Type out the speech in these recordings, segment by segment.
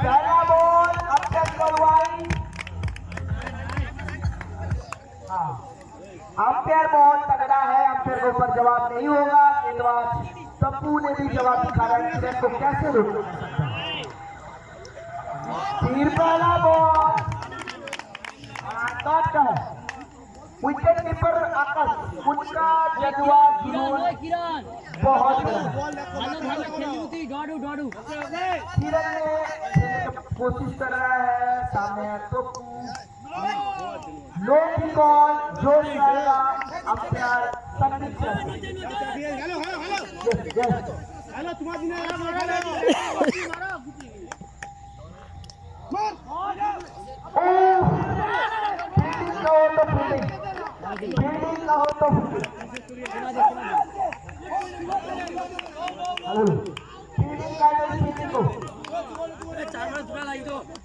पहला बॉल अक्षर करवाई। अंपायर बहुत तगड़ा है, अंपायर के ऊपर जवाब नहीं होगा। गेंदबाज तप्पू ने भी जवाब दिखा रहा है, किरण को कैसे रोका जा सकता है। फिर पहला बॉल डॉट है। विकेट कीपर आकाश, उनका जज्बा जुनून बहुत है। किरण ने कोशिश कर रहा है, सामने तप्पू। लो की बॉल जोर आएगा, अंपायर संदीप सर। हेलो तुम्हारी फील्डिंग का हो तो फील्डिंग का फील्डिंग को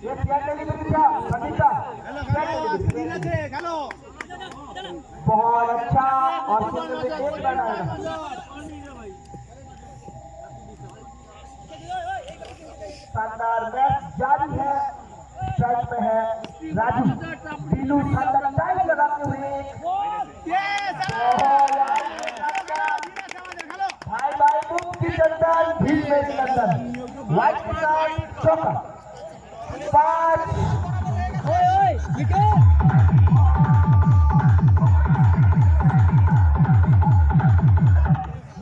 ये क्या क्या समीता बहुत अच्छा और एक रन आएगा। शानदार मैच जारी है, स्ट्राइक पे है राजू। तीनू शानदार टाइम लगाते हुए भाई भाई मुक्ति टंडन भीम में टंडन वाइट के साथ चौका 5।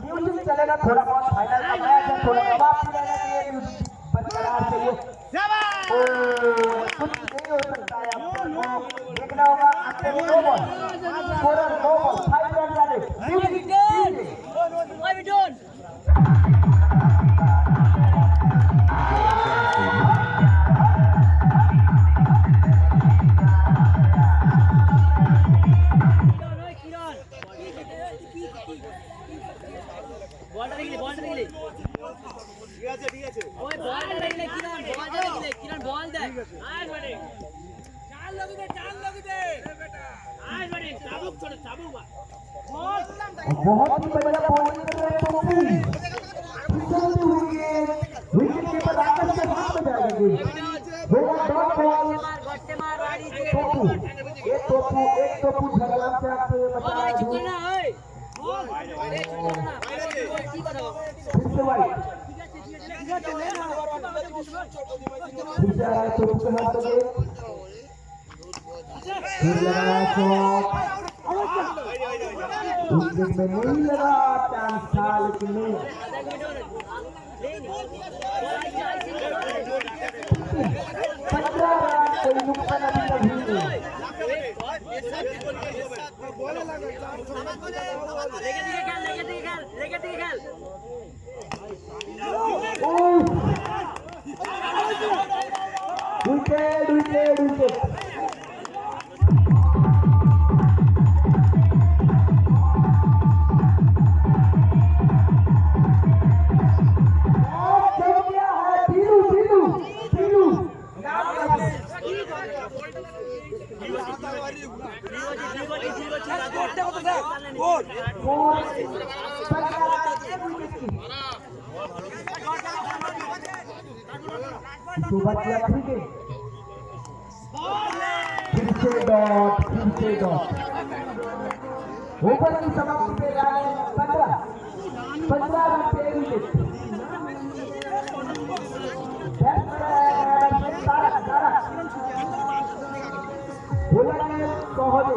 म्यूजिक चलेगा थोड़ा बहुत, फाइनल का मैच है, थोड़ा दबाव भी रहना चाहिए, म्यूजिक बरकरार चाहिए। कुछ नहीं हो सकता है, आपको देखना होगा। अंतर 2 बॉल, स्कोरर 2 बॉल, 5 रन जाने। बहुत ही बढ़िया बॉलिंग कर रहे हैं विकेट कीपर आकाश के हाथ में जाएगा। एक टोपू झगड़ा से आपसे बचा रहा है। फिर से वाइट, फिर से आ रहा है टोपू के हाथ में, फिर लगाया शॉट, विकेट में नहीं लगा, चांस था लेकिन नहीं। 15 रन, कोई नुकसान अभी नहीं। विकेट विकेट विकेट ओवर की समाप्ति पे आए 15 रन पे विकेट। সহজে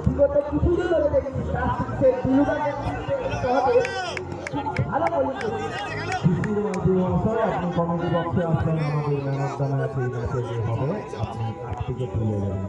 বিগত কিছুদিন ধরে দেখি কাস্টিংসের বিলুবাকে সহজে ভালো বোলিং আপনি কমেডি বক্সে আসবেন, আমাদের ম্যান অফ দ্য ম্যাচ এই ম্যাচে যে হবে আপনি আট থেকে তুলে যাবেন।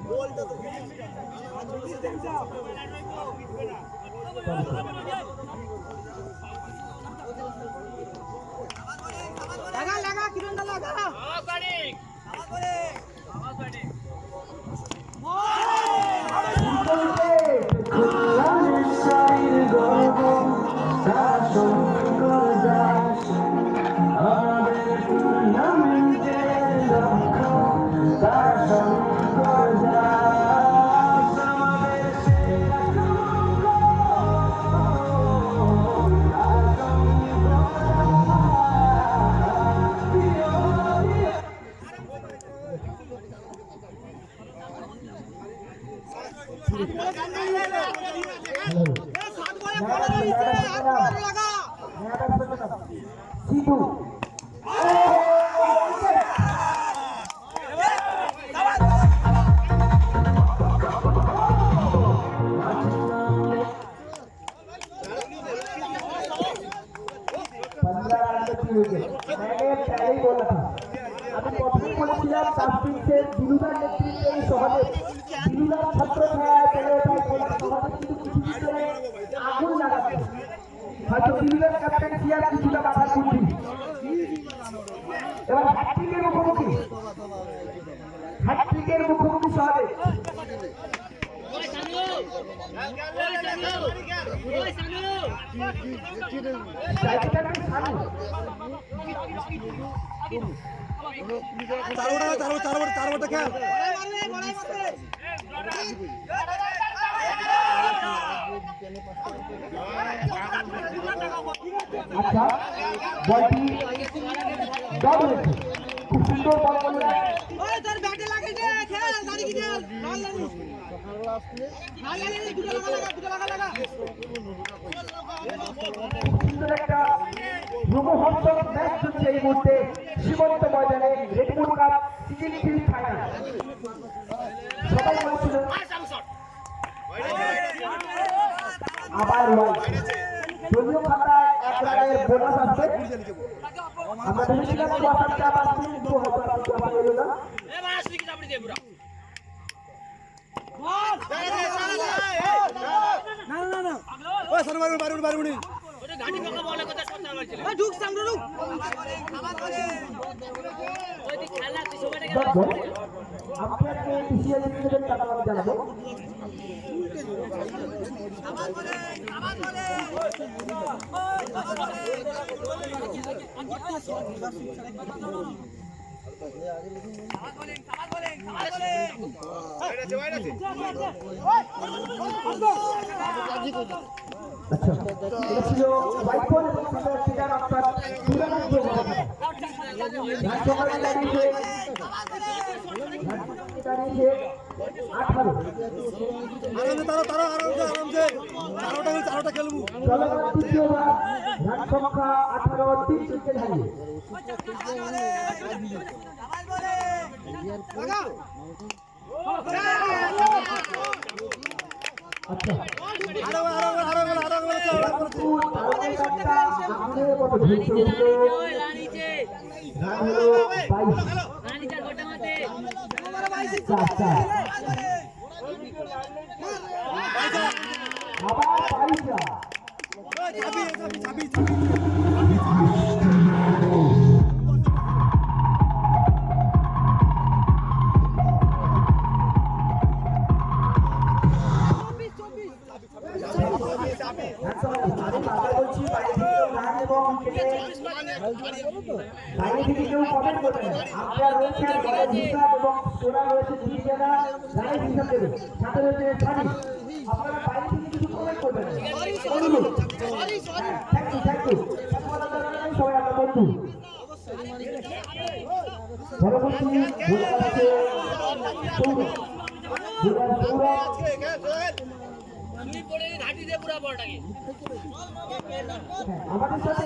সিধু मैंने पहले ही बोला था আমি প্রথমেই বলেছিলাম তাসফিকের দিলুদার নেতৃত্বে এই শহরে দিলুদার ছাত্র ছায়া পেলে তাই শহরে কিন্তু কিছু ভিতরে আগুন লাগাচ্ছে হয়তো দিলুদার ক্যাপ্টেন্সি আর কিছুটা বাধা করছি এবার হ্যাট্রিকের মুখোমুখি শহরে আচ্ছা বলটি ডট হয়েছে খুব সুন্দর বল করলেন সুন্দর একটা রোমহর্ষক ম্যাচ চলছে এই মুহূর্তে সীমান্ত ময়দানে রেডমুর কাপ সিজন 3 ফাইনাল সবাই বলছিল আবার দলীয় খাতায় 1 রানের বোনাস আসবে আমরা ভেবেছিলাম কোয়ার্টারটা আবার কিন্তু হয়তো আবার এলো না না ওই সামনে মারুনি ওটা ঘাটি পাকা বলের কথা শুনতে পারছিলাম ওই ঢুক সামনে ঢুক আবার বলে ওই দি খেলা তুই সবাইকে আপনাকে ডিসিএল থেকে টাকা জানাবো আবার বলে আচ্ছা এটা ছিল ওয়াইফোন এবং সাথে ঠিকানা অর্থাৎ পুরানো সংখ্যা 18 3 উইকেট হারিয়ে আচ্ছা বাইরে থেকে কেউ কমেন্ট করবে না আপনারা রয়েছেন বলের হিসাব এবং সোনা রয়েছে 3 জায়গা রাইট হিসাব দেবে সাথে রয়েছে ছাড়ি আপনারা বাইরে থেকে কিছু কমেন্ট করবেন না থ্যাংক ইউ সবাই আমরা বন্ধু পরবর্তী বলে আছে আমাদের সাথে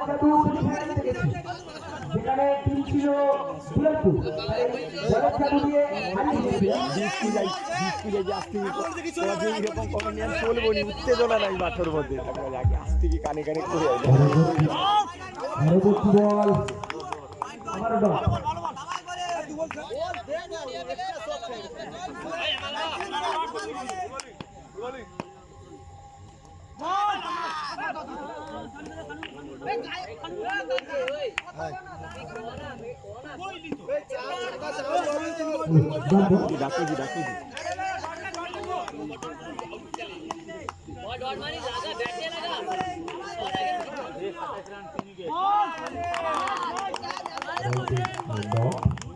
একটু যেখানে টিম ছিল উত্তেজনা নাই মাঠের মধ্যে আস্তে কি কানে কানে করে ডাকুজি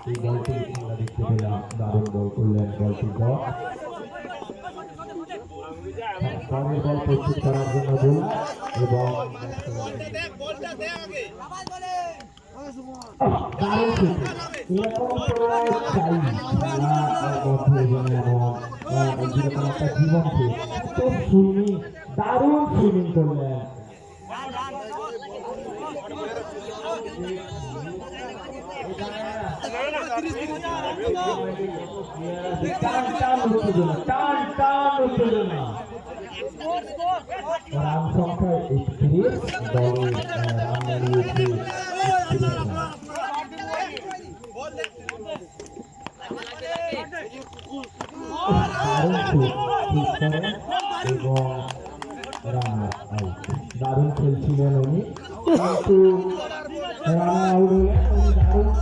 এই বলটি আমরা দেখতে পেলাম, দারুণ বল করলেন, বলটি ডট। পরের বল প্রস্তুত করার জন্য বল এবং দারুণ শুট। এরকম তো চাই খেলার মধ্যে যেন যেরকম একটা জীবন ছিল, তো সুইমিং, দারুণ সুইমিং করলেন। টান টান উত্তেজনা, টান টান উত্তেজনা। রান সংখ্যা 31, দলের রান দাঁড়িয়েছে 31 রান। দারুণ শুট করেন এবং রানার আউট। দারুণ খেলছিলেন উনি, কিন্তু রানার আউট হলেন। উনি দারুণ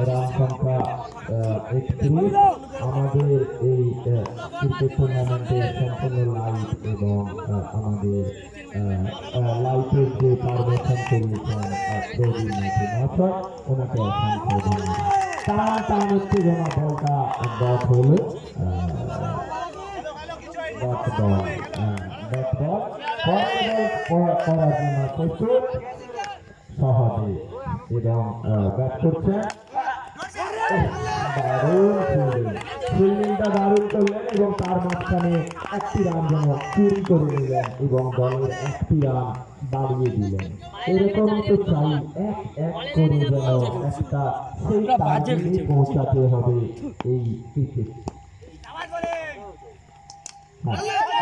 রান সংখ্যা 31। আমাদের এই ক্রিকেট টুর্নামেন্টের সম্পূর্ণ লাইভ এবং আমাদের লাইভের যে পারমিশন করিয়েছেন প্রবীণ মাঝি মহাশয়, ওনাকে অসংখ্য ধন্যবাদ। টান টান উত্তেজনা, বলটা ডট হলো, ডট বল, ডট বল। পরের বল করার জন্য প্রস্তুত সহজে এবং ব্যাট করছেন। দারুণ ফিল্ডিংটা দারুণ করলেন এবং তার মাঝখানে একটি রান যেন চুরি করে নিলেন এবং দলের একটি রান বাড়িয়ে দিলেন। এরকমই তো চাই, এক এক করে যেন একটা সেই টার্গেটে পৌঁছাতে হবে এই ক্রিকেট।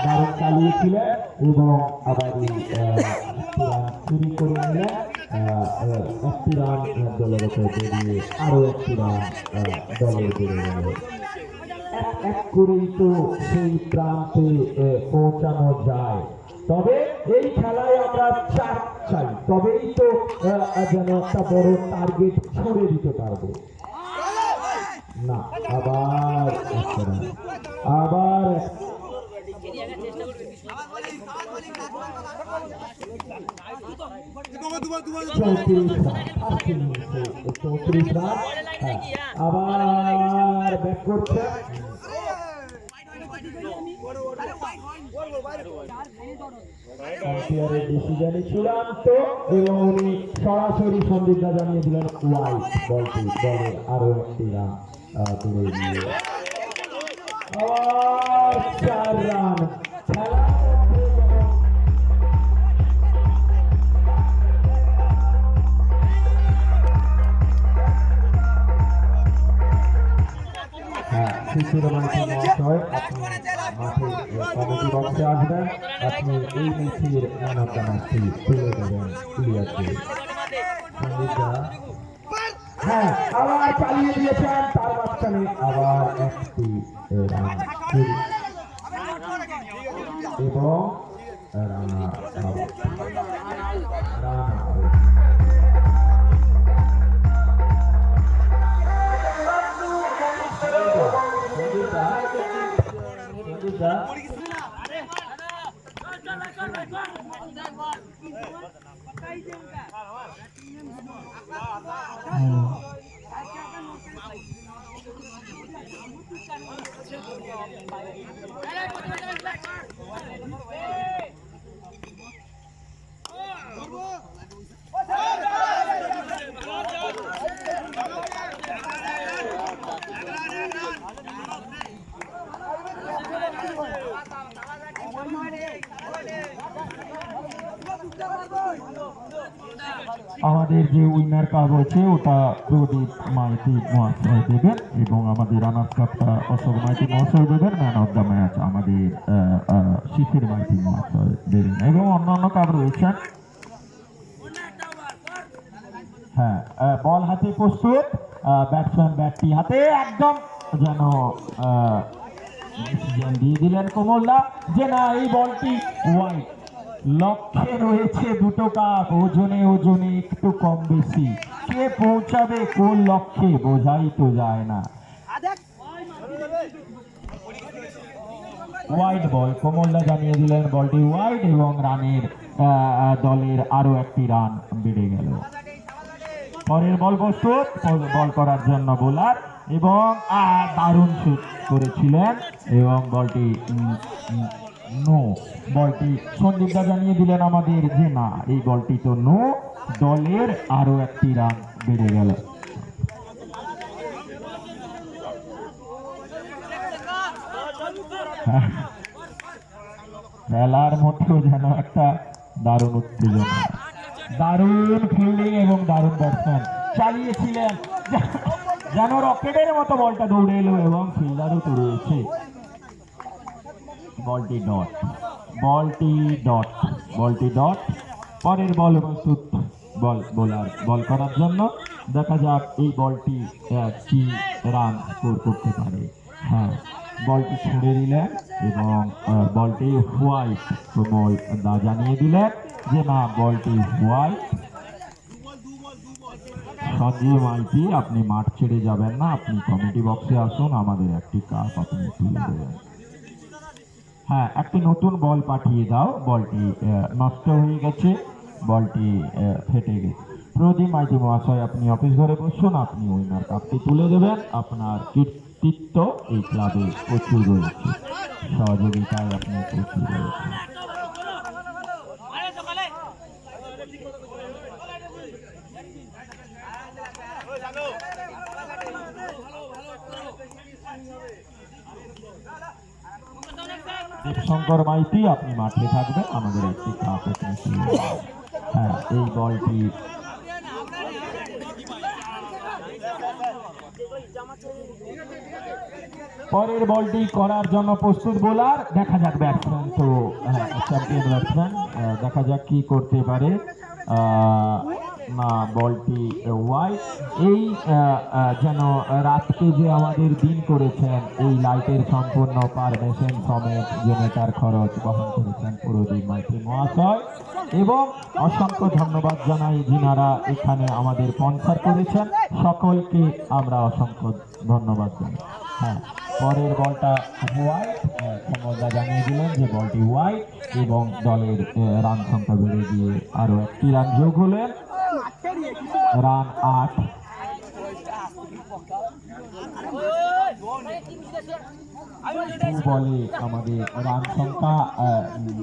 দারুণ চালিয়েছিলেন এবং আবার একটি রান চুরি করে নিলেন। একটি রান দলের ওপর বেরিয়ে আরো একটি রান দলের বেড়ে গেল। এক এক করেই তো সেই প্রান্তে পৌঁছানো যায়। তবে এই খেলায় আমরা চার চাই, তবেই তো যেন একটা বড় টার্গেট ছড়ে দিতে পারবো। না, আবার একটা রান, আবার চৌত্রিশ রান। আবার ব্যাট করছে, আম্পায়ারের ডিসিশনে চূড়ান্ত এবং উনি সরাসরি সন্দিগ্ধতা জানিয়ে দিলেন ওয়াইড। বলটি দলের আরো একটি রান তুলে দিয়ে আবার 4 রান। খেলা শিশির মাইতি মহাশয়, আপনি মাঠে কমিটি বক্সে আসবেন। আপনি এই ম্যাচের ম্যান অফ দ্য ম্যাচটি তুলে দেবেন প্লেয়ারকে। হ্যাঁ, আবার চালিয়ে দিয়েছেন, তার মাঝখানে আবার একটি রান এবং রান আউট। আমাদের যে উইনার কাপ রয়েছে ওটা প্রদীপ মাইতি মহাশয় দেবেন এবং আমাদের রানার্স কাপটা অশোক মাইতি মহাশয় দেবেন। ম্যান অফ দ্য ম্যাচ আমাদের শিশির মাইতি মহাশয় দেবেন এবং অন্যান্য কাপ রয়েছেন। হ্যাঁ, বল হাতে প্রস্তুত, ব্যাটসম্যান ব্যাটটি হাতে একদম যেন দিয়ে দিলেন কোমলদা যে না, এই বলটি ওয়াইড। লক্ষ্যে রয়েছে দুটো কাপ, ওজনে একটু কম বেশি, কে পৌঁছাবে কোন লক্ষ্যে বোঝাই তো যায় না। ওয়াইড বল, কমলদা জানিয়ে দিলেন বলটি ওয়াইড এবং রানের দলের আরো একটি রান বেড়ে গেল। পরের বল প্রস্তুত, বল করার জন্য বোলার এবং দারুণ শুট করেছিলেন এবং বলটি নো। বলটি সন্দীপদা জানিয়ে দিলেন আমাদের যে না, এই বলটি তো নো, দলের আরো একটি রান বেড়ে গেল। খেলার মধ্যেও যেন একটা দারুণ উত্তেজনা, দারুণ ফিল্ডিং এবং দারুণ ব্যাটসম্যান চালিয়েছিলেন, যেন রকেটের মতো বলটা দৌড়ে এলো এবং ফিল্ডারও তো রয়েছে। বলটি ডট, বলটি ডট, বলটি ডট। পরের বল প্রস্তুত, বোলার বল করার জন্য। দেখা যাক এই বলটি কি রান স্কোর করতে পারে। হ্যাঁ, বলটি ছুড়ে দিলেন এবং বলটি হোয়াইট। কমল দা জানিয়ে দিলেন যে না, বলটি হোয়াইট। সঞ্জীব মাইতি, আপনি মাঠ ছেড়ে যাবেন না, আপনি কমিটি বক্সে আসুন, আমাদের একটি কাপ আপনি তুলে দেবেন। হ্যাঁ, একটি নতুন বল পাঠিয়ে দাও, বলটি নষ্ট হয়ে গেছে, বলটি ফেটে গেছে। প্রদীপ মাইতি মহাশয়, আপনি অফিস ঘরে বসুন, আপনি উইনার কাপটি তুলে দেবেন। আপনার কৃতিত্ব এই ক্লাবে প্রচুর রয়েছে, সহযোগিতায় আপনি প্রচুর রয়েছে। দেবশঙ্কর মাইতি, আপনি মাঠে থাকবেন, আমাদের একটি কাপ আপনি তুলে দেবেন। হ্যাঁ, এই বলটি পরের বলটি করার জন্য প্রস্তুত বোলার। দেখা যাক ব্যাটসম্যান তো চ্যাম্পিয়ন ব্যাটসম্যান, দেখা যাক কি করতে পারে। না, বলটি ওয়াইড। এই যেন রাতকে যে আমাদের দিন করেছেন, এই লাইটের সম্পূর্ণ পারমিশন সমেত জেনেটার খরচ বহন করেছেন প্রদীপ মাইতি মহাশয় এবং অসংখ্য ধন্যবাদ জানাই যিনারা এখানে আমাদের স্পন্সর করেছেন, সকলকে আমরা অসংখ্য ধন্যবাদ জানাই। হ্যাঁ, পরের বলটা হোয়াইট, কমলদা জানিয়ে দিলেন যে বলটি হোয়াইট এবং দলের রান সংখ্যা বেড়ে গিয়ে আরো একটি রান যোগ হলেন, রান 8। বলে আমাদের রান সংখ্যা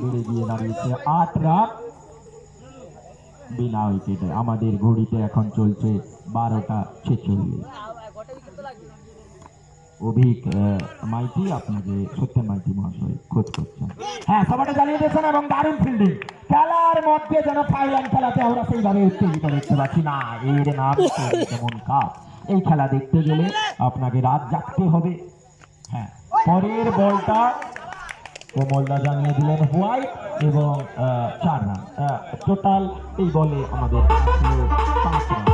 বেড়ে গিয়ে দাঁড়িয়েছে 8 রান বিনা উইকেটে। আমাদের ঘড়িতে এখন চলছে 12টা 46। অভিক মাইতি, আপনাকে সত্যেন মাইতি মহাশয় খোঁজ করছেন। হ্যাঁ, সবাটা জ্বালিয়ে দিয়েছেন এবং দারুণ ফিল্ডিং। খেলার মধ্যে যেন ফাইনাল খেলাতে আমরা সেইভাবে উত্তেজিত দেখতে পাচ্ছি না। এর নাম কেমন কাপ। এই খেলা দেখতে গেলে আপনাকে রাত জাগতে হবে। হ্যাঁ, পরের বলটা কমলদা জানিয়ে দিলেন হোয়াইট এবং 4 রান টোটাল। এই বলে আমাদের 5 রান।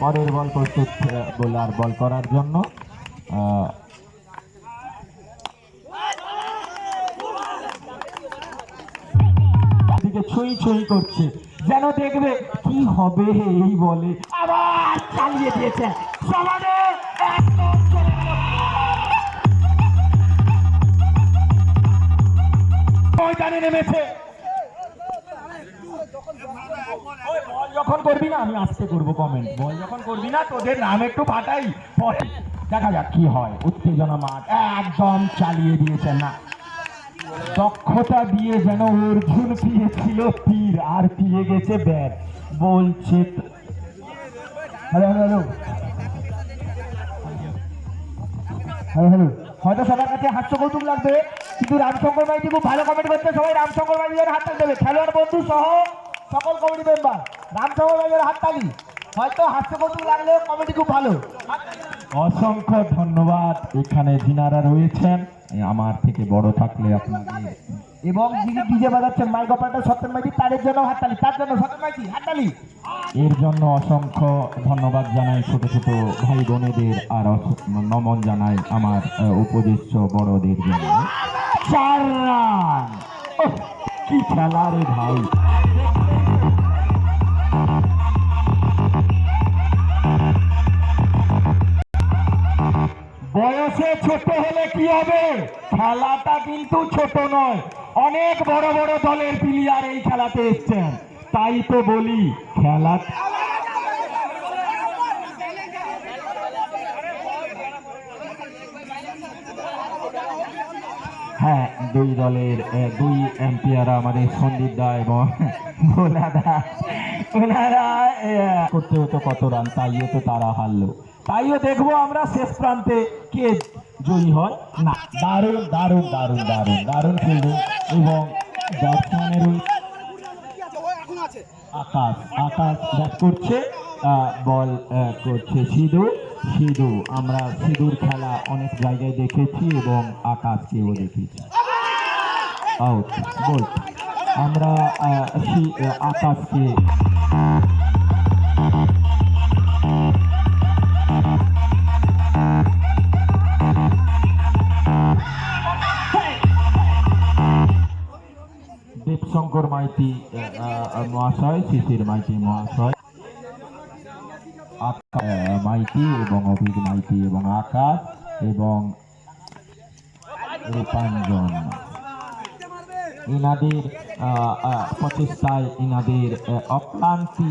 পরের বল প্রস্তুত, বোলার বল করার জন্য। ছুঁই ছুঁই করছে, যেন দেখবে কি হবে এই বলে। আবার চালিয়ে দিয়েছে, ময়দানে নেমেছে। বল যখন করবি না, আমি আজকে করবো কমেন্ট, বল যখন করবি না তোদের নাম একটু ফাটাই, পরে দেখা যাক কি হয়। উত্তেজনা মাঠ, একদম চালিয়ে দিয়েছে। না, দক্ষতা দিয়ে যেন অর্জুন পেয়েছিল তীর আর পেয়ে গেছে ব্যাট। বলছে হ্যালো হ্যালো হ্যালো হ্যালো, হয়তো সবার কাছে হাস্য কৌতুক লাগবে, কিন্তু রামশঙ্কর মাইতি খুব ভালো কমেন্ট করছে। সবাই রামশঙ্কর মাইতির হাততালি দেবে, খেলোয়াড় বন্ধু সহ সকল কমিটি মেম্বার। রামশঙ্কর মাইতির হাততালি। হয়তো হাস্য কৌতুক লাগলেও কমিটি খুব ভালো। অসংখ্য ধন্যবাদ এখানে যিনারা রয়েছেন। আমার থেকে বড় থাকলে আপনাদের এবং যিনি ডিজে বাজাচ্ছেন মাইক অপারেটর সত্যেন মাইতি, তাদের জন্য হাততালি, তার জন্য সত্যেন মাইতি হাততালি। এর জন্য অসংখ্য ধন্যবাদ জানাই ছোট ছোট ভাই বোনেদের, আর নমন জানাই আমার উপদেশ্য বড়দের জন্য। 4 রান, ওহ, কি খেলা রে ভাই। বয়সে ছোট হলে কি হবে, খেলাটা কিন্তু ছোট নয়, অনেক বড় বড় দলের প্লেয়ার এই খেলাতে এসছেন, তাই তো বলি খেলা। হ্যাঁ, দুই দলের দুই এম্পায়ার আমাদের সন্দীপ দা এবং ভোলা দা, ওনারা করতে হতো কত রান, তাইও তো তারা হারলো। তাইও দেখবো আমরা শেষ প্রান্তে কে জয়ী হয়। না, দারুণ দারুণ দারুণ দারুণ দারুণ ফিল্ডিং এবং ব্যাটসম্যানের আকাশ, আকাশ ব্যাট করছে, বল করছে সিধু। সিধু, আমরা সিধুর খেলা অনেক জায়গায় দেখেছি এবং আকাশকেও দেখেছি। আউট বল, আমরা আকাশকে দেবশঙ্কর মাইতি মহাশয়, শিশির মাইতি মহাশয়, মাইতি এবং অভিক মাইতি এবং আকাশ এবং রূপাঞ্জন, ইনাদের প্রচেষ্টায়, ইনাদের অক্লান্তি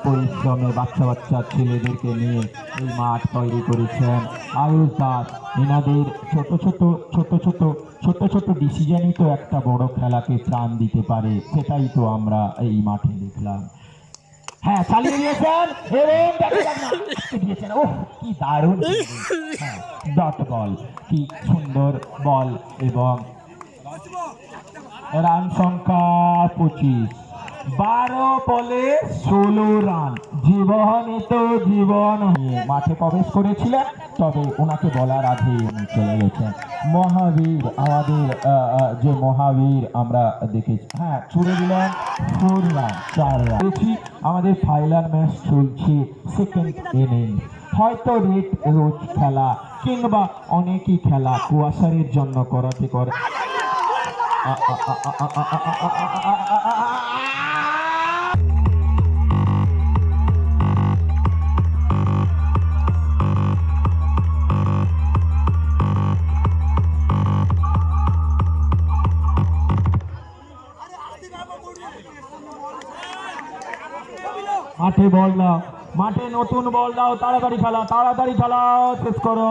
পরিশ্রমে বাচ্চা বাচ্চা ছেলেদেরকে নিয়ে এই মাঠ তৈরি করেছেন আয়ুষ দাস। ইনাদের ছোট ছোট ছোট ছোট ছোট ছোট ডিসিশনই তো একটা বড় খেলাকে প্রাণ দিতে পারে, সেটাই তো আমরা এই মাঠে দেখলাম। হ্যাঁ, চালিয়ে দিয়েছেন এবং দিয়েছেন, ওহ কি দারুণ ডট বল, কি সুন্দর বল এবং রান সংখ্যা 25, 12 বলে 16 রান। জীবনিত জীবন মাঠে প্রবেশ করেছিলেন, তবে ওনাকে বলার আগে উনি চলে গেছেন। মহাবীর, আমাদের যে মহাবীর আমরা দেখেছি, হ্যাঁ ছুড়ে দিলেন 4 রান, 4 রান। আমাদের ফাইনাল ম্যাচ চলছে, সেকেন্ড ইনিংস। হয়তো রেড রোজ খেলা কিংবা অনেকই খেলা কুয়াশারের জন্য করাতে করে। মাঠে বল দাও, মাঠে নতুন বল দাও, তাড়াতাড়ি খেলা, তাড়াতাড়ি খেলা শেষ করো।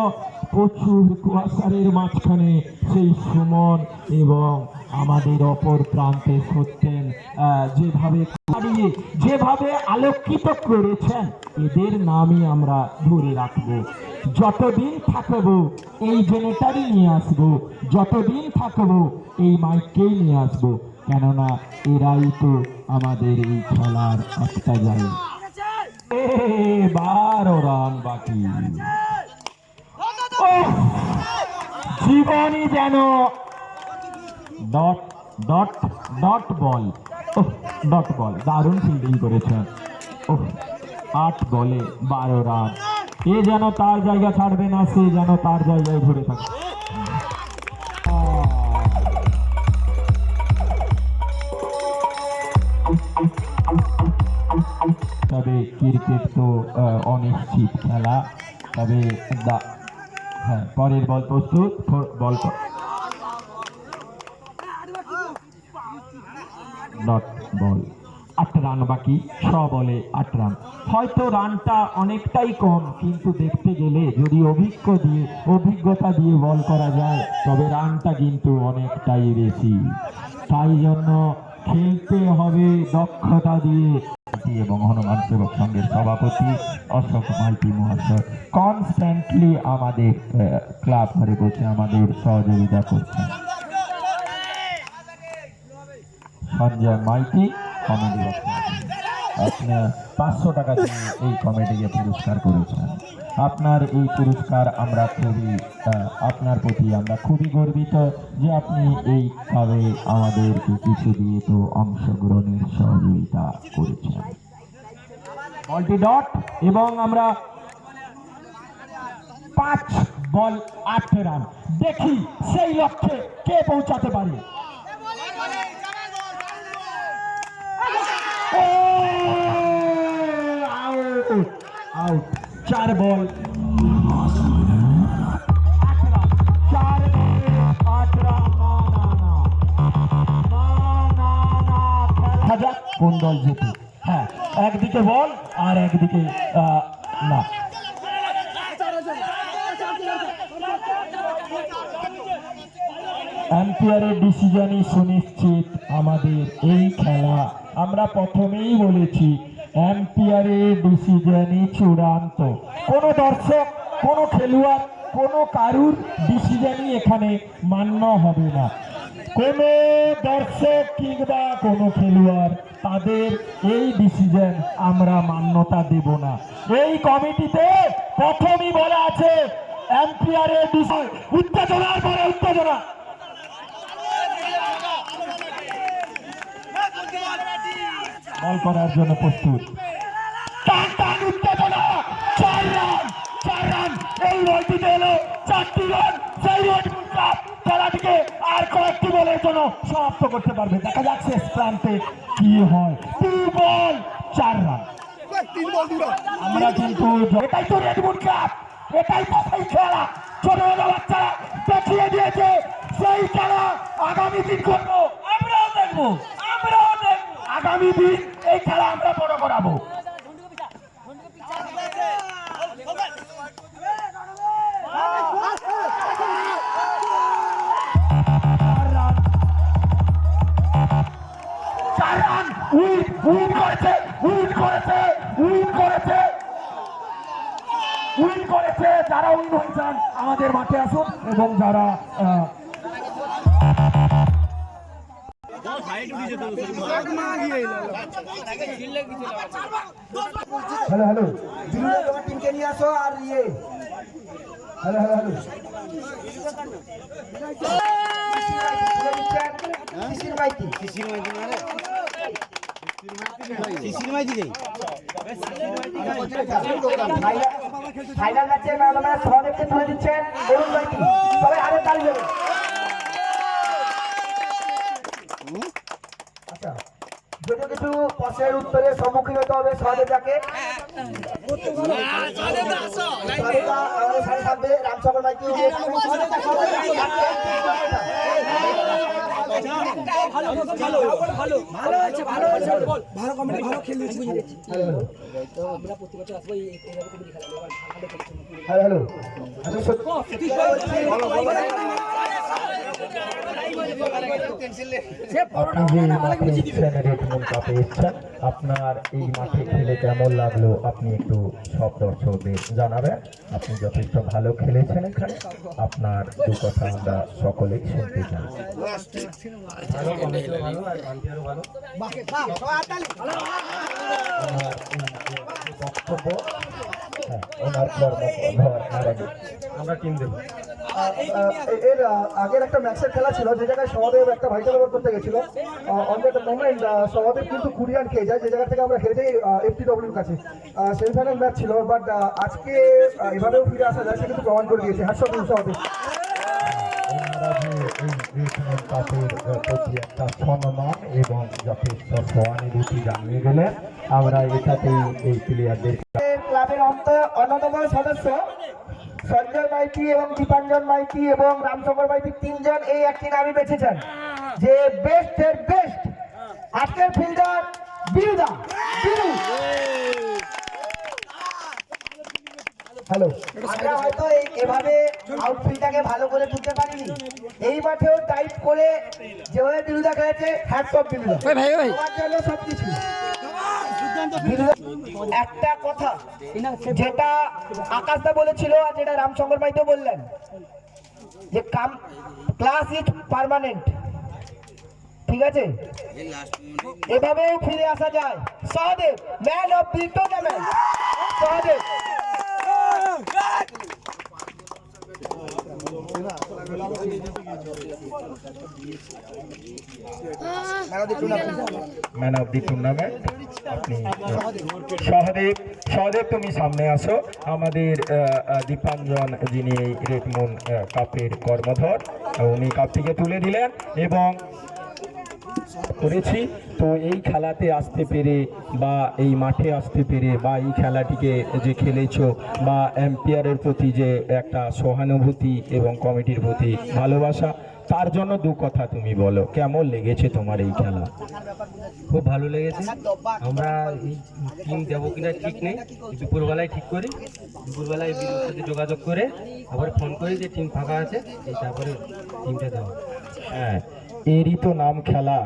প্রচুর কুয়াশারের মাঝখানে সেই সুমন এবং আমাদের অপর প্রান্তে সত্যেন যেভাবে দাঁড়িয়ে যেভাবে আলোকিত করেছেন, এদের নামই আমরা ধরে রাখবো। যতদিন থাকবো এই জেনেটারই নিয়ে আসবো, যতদিন থাকবো এই মাইককেই নিয়ে আসবো, কেননা এরাই তো আমাদের এই খেলার একটা জায়গা। 12 রান বাকি, জীবনই যেন dot dot dot ball, dot ball, দারুণ ফিল্ডিং করেছেন। 8 বলে 12 রান, এ যেন তার জায়গা ছাড়বে না, সে যেন তার জায়গায় ধরে থাকে। তবে ক্রিকেট তো অনিশ্চিত খেলা, তবে হ্যাঁ, পরের বল প্রস্তুত, বল ডট বল। 8 রান বাকি, 6 বলে 8 রান। হয়তো রানটা অনেকটাই কম, কিন্তু দেখতে গেলে যদি অভিজ্ঞতা দিয়ে বল করা যায়, তবে রানটা কিন্তু অনেকটাই বেশি। তাই জন্য খেলতে হবে দক্ষতা দিয়ে। এবং হনুমান সেবক সংঘের সভাপতি অশোক মাইতি মহাশয় কনস্ট্যান্টলি আমাদের ক্লাব ঘরে বসে আমাদের সহযোগিতা করছেন। সঞ্জয় মাইতি কমেডি বক্স, আপনার 500 টাকা দিয়ে এই কমিটিকে পুরস্কার করেছেন। আপনার এই পুরস্কার আমরা খুবই আপনার প্রতি আমরা খুবই গর্বিত যে আপনি এইভাবে আমাদেরকে কিছু দিয়ে তো অংশগ্রহণের সহযোগিতা করেছেন। বলটি ডট এবং আমরা 5 বল 8 রান, দেখি সেই লক্ষ্যে কে পৌঁছাতে পারে। আউট, 4 বল 8 রান, 4 বল 8 রান। কোন দল জেতে? হ্যাঁ, একদিকে বল আর একদিকে না। আম্পায়ারের ডিসিশনই সুনিশ্চিত আমাদের এই খেলা। আমরা প্রথমেই বলেছি আম্পায়ারের ডিসিশনই চূড়ান্ত। কোনো দর্শক, কোনো খেলোয়াড়, কোনো কারুর ডিসিশনই এখানে মান্য হবে না। কোনো দর্শক কিংবা কোনো খেলোয়াড় তাদের এই ডিসিশন আমরা মান্যতা দেব না। এই কমিটিতে প্রথমেই বলা আছে আম্পায়ারের ডিসিশন। উত্তেজনার পরে উত্তেজনা। বল করার জন্য প্রস্তুত। টান টান উত্তেজনা। 4 রান, 4 রান। এই বলটিতে এলো 4টি রান। সেই খেলাটিকে আর কয়েকটি বলের জন্য সমাপ্ত করতে পারবে। দেখা যাক শেষ প্রান্তে কি হয়। 2 বল 4 রান। আমরা কিন্তু এটাই তো রেডমুড ক্লাব, এটাই তো সেই খেলা। ছোট ছোট বাচ্চারা দেখিয়ে দিয়েছে সেই খেলা আগামী দিন করবো, আমরাও দেখবো, আমরাও দেখবো। আগামী দিন এই খেলা আমরা বড় করাবো। উইন করেছে, উইন করেছে, উইন করেছে, উইন করেছে। যারা উইন হয়েছেন আমাদের মাঠে আসুন এবং যারা হ্যালো হ্যালো তোমার টিমকে নিয়ে আসো। আর ইয়ে হ্যালো হ্যালো হ্যালো ফাইনাল ম্যাচে সভাপতি তুলে দিচ্ছেন অরুণ মাইতি। সবাই আরে তালি দেবেন। আচ্ছা, যদি কিছু প্রশ্নের উত্তরের সম্মুখীন হতে হবে সহযোগিতাকে আমাদের সাথে থাকবে রামসাগর মাইতি। হ্যালো আপনার এই মাঠে খেলে কেমন লাগলো আপনি একটু সব দর্শকদের জানাবেন। আপনি যথেষ্ট ভালো খেলেছেন এখানে, আপনার দু কথা আমরা সকলেই শুনতে চাই। বক্তব্য ওনার আমরা টিম দেবো। এর আগের একটা ম্যাচের খেলা ছিল যে জায়গায় সহদেব একটা ভাইটাল ওভার করতে গেছিল। অন দ্যাট মোমেন্ট সহদেব কিন্তু কুড়িয়ান খেয়ে যায়, যে জায়গা থেকে আমরা হেরে যাই FTWর কাছে। সেমিফাইনাল ম্যাচ ছিল, বাট আজকে এভাবেও ফিরে আসা যায় সে কিন্তু প্রমাণ করে দিয়েছে। Hats off Sahadev. প্রতি একটা সম্মান এবং যথেষ্ট সহানুভূতি জানিয়ে গেলেন। আমরা এটাতেই এই প্লেয়ারদের ক্লাবের অন্যতম সদস্য সঞ্জয় মাইতি এবং দীপাঞ্জন মাইতি এবং রামশঙ্কর মাইতি 3 জন এই একটি নামই বেছেছেন যে বেস্ট এর বেস্ট আজকের ফিল্ডার বিরুদা। হ্যালো, আমরা হয়তো এভাবে আউটফিল্ডটাকে ভালো করে তুলতে পারিনি। এই মাঠেও টাইপ করে যেভাবে বিরুদা খেলেছে, হ্যাটস অফ বিরুদা। তোমার জন্য সবকিছু। একটা কথা যেটা আকাশদা বলেছিল আর যেটা রামশঙ্কর মাইতো বললেন যে ক্লাস ইজ পার্মানেন্ট, ঠিক আছে, এভাবেও ফিরে আসা যায়। Sahadev man of the tournament, Sahadev. Man of the tournament আপনি সহদেব। সহদেব তুমি সামনে আসো। আমাদের দীপাঞ্জন যিনি এই রেডমুন কাপের কর্মধর, উনি কাপটিকে তুলে দিলেন এবং করেছি। তো এই খেলাতে আসতে পেরে বা এই মাঠে আসতে পেরে বা এই খেলাটিকে যে খেলেছো বা এম্পায়ারের প্রতি যে একটা সহানুভূতি এবং কমিটির প্রতি ভালোবাসা, তার জন্য দু কথা তুমি বলো, কেমন লেগেছে তোমার এই খেলা? খুব ভালো লেগেছে। আমরা এই টিম দেবো কিনা ঠিক নেই, দুপুরবেলায় ঠিক করি। দুপুরবেলায় বিরুর সাথে যোগাযোগ করে আবার ফোন করি যে টিম ফাঁকা আছে, তারপরে টিমটা দেওয়া। হ্যাঁ, এরই তো নাম খেলা।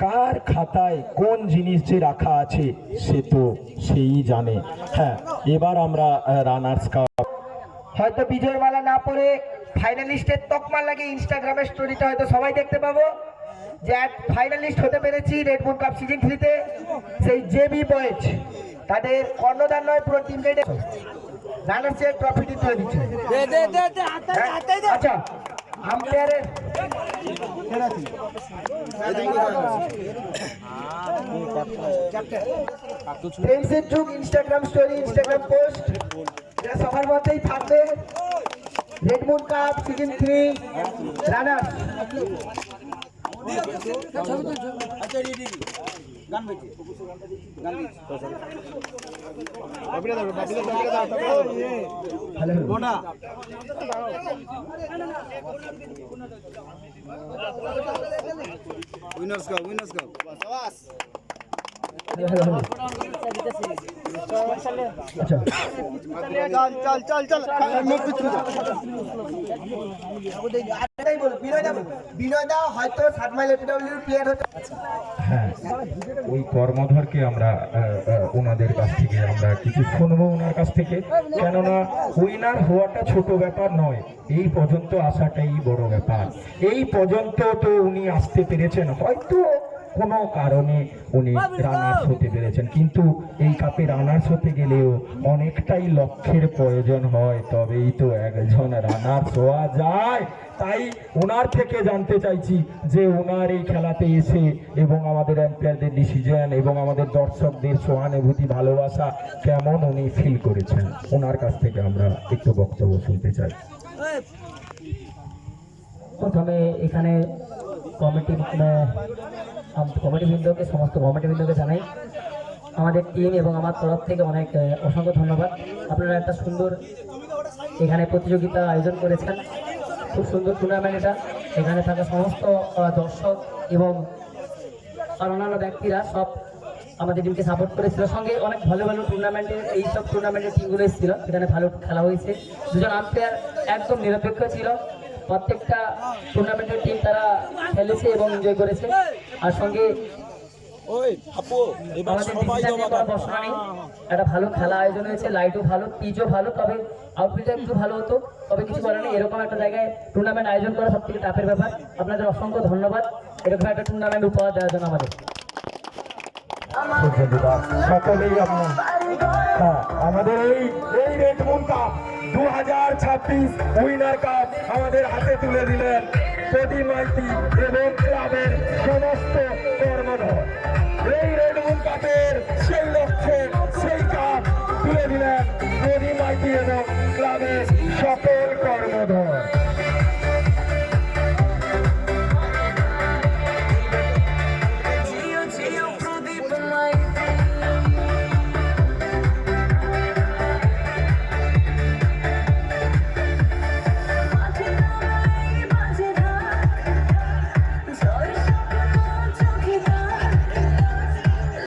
কার খাতায় কোন জিনিস যে রাখা আছে সে তো সেই জানে। হ্যাঁ, এবার আমরা রানার্স কাপ, হয়তো বিজয় মালা না পরে ফাইনালিস্টের তকমা লাগে ইনস্টাগ্রামের স্টোরিটা হয়তো সবাই দেখতে পাবো যে ফাইনালিস্ট হতে পেরেছি রেডমুন কাপ সিজন 3 তে সেই জেবি বয়েজ। তাদের কর্ণদান নয়, পুরো টিমকে রানার্সের ট্রফিটি তুলে দিচ্ছে। আচ্ছা, আম্পায়ারের ফ্রেন্ডসের যুগ, ইনস্টাগ্রাম স্টোরি, ইনস্টাগ্রাম পোস্ট, এটা সবার মধ্যেই থাকবে। Red Moon cup season 3 runners. Winners cup, winners cup. বিনয়দা হয়তো 7 মাইল এপিডব্লিউর প্লেয়ার হতে। হ্যাঁ, ওই কর্মধরকে আমরা ওনাদের কাছ থেকে আমরা কিছু শুনবো ওনার কাছ থেকে। কেননা উইনার হওয়াটা ছোট ব্যাপার নয়, এই পর্যন্ত আসাটাই বড় ব্যাপার। এই পর্যন্ত তো উনি আসতে পেরেছেন, হয়তো কোনো কারণে উনি রানার্স হতে পেরেছেন, কিন্তু এই কাপে রানার্স হতে গেলেও অনেকটাই লক্ষ্যের প্রয়োজন হয়, তবেই তো একজন রানার্স হওয়া যায়। তাই ওনার থেকে জানতে চাইছি যে ওনার এই খেলাতে এসে এবং আমাদের এম্পায়ারদের ডিসিশন এবং আমাদের দর্শকদের সহানুভূতি ভালোবাসা কেমন উনি ফিল করেছেন, ওনার কাছ থেকে আমরা একটু বক্তব্য শুনতে চাই। প্রথমে এখানে কমিটিবৃন্দকে, সমস্ত কমিটিবৃন্দকে জানাই আমাদের টিম এবং আমার তরফ থেকে অনেক অসংখ্য ধন্যবাদ। আপনারা একটা সুন্দর এখানে প্রতিযোগিতা আয়োজন করেছেন, খুব সুন্দর টুর্নামেন্ট এটা। এখানে থাকা সমস্ত দর্শক এবং অন্যান্য ব্যক্তিরা সব আমাদের টিমকে সাপোর্ট করেছিল। সঙ্গে অনেক ভালো ভালো টুর্নামেন্টের এইসব টুর্নামেন্টের টিমগুলো এসেছিল, সেখানে ভালো খেলা হয়েছে। দুজন আম্পায়ার একদম নিরপেক্ষ ছিল, প্রত্যেকটা টুর্নামেন্টের টিম তারা খেলেছে এবং এনজয় করেছে। আর সঙ্গে একটা ভালো খেলা আয়োজন হয়েছে, লাইটও ভালো, পিচও ভালো, তবে আউটফিল্ডটা একটু ভালো হতো, তবে কিছু বলে নেই। এরকম একটা জায়গায় টুর্নামেন্ট আয়োজন করা সব থেকে টাফের ব্যাপার। আপনাদের অসংখ্য ধন্যবাদ এরকম একটা টুর্নামেন্ট উপহার দেওয়ার জন্য আমাদের। সকলেই আমাদের এই রেডমুন কাপ 2026 উইনার কাপ আমাদের হাতে তুলে দিলেন প্রদীপ মাইতি এবং ক্লাবের সমস্ত কর্মধর। এই রেডমুন কাপের সেই লক্ষ্যে সেই কাপ তুলে দিলেন প্রদীপ মাইতি এবং ক্লাবের সকল কর্মধর।